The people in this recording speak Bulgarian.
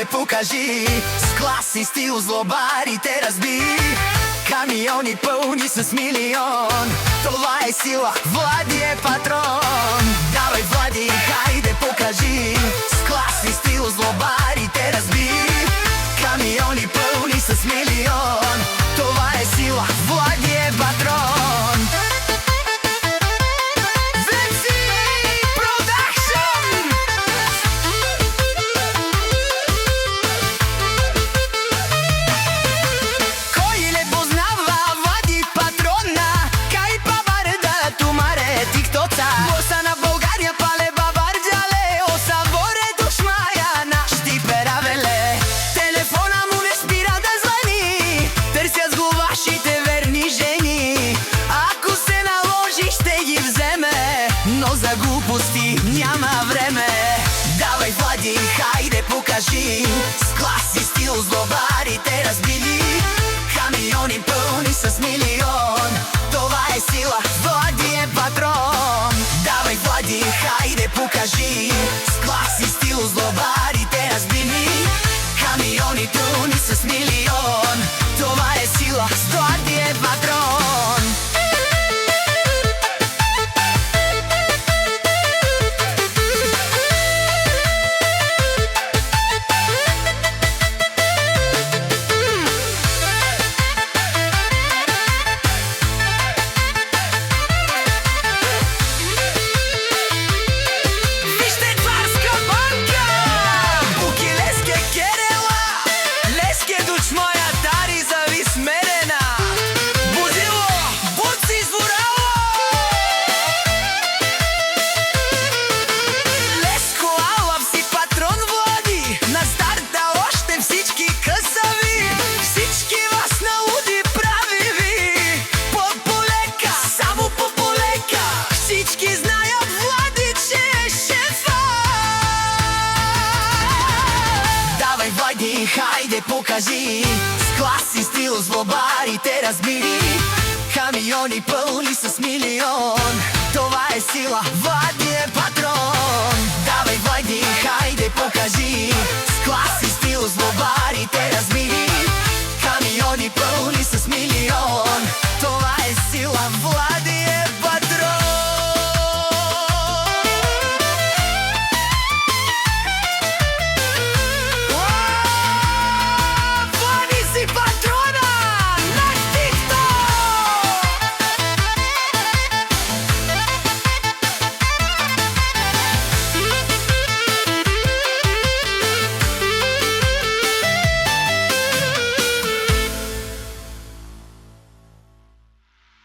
хајде покажи. С клас и стил злобарите разби. Камиони пълни с милион, това е сила, Влади е патрон. Давай, Влади, хајде покажи. С клас и стил злобарите разби. Камиони пълни с милион, това е сила, Влади е патрон. За глупости няма време. Давай, Влади, хајде покажи. С клас и стил злобарите разбили. Камиони пълни с милион, това е сила, Влади е патрон. Давай, Влади, хајде покажи. С клас и стил злобарите разбили. Камиони пълни с милион, това е сила, Влади е патрон. Хајде покажи. С клас и стил злобарите разбили. Камиони пълни с милион, това е сила, Влади е патрон. Давай, Влади, хајде покажи. С клас и стил злобарите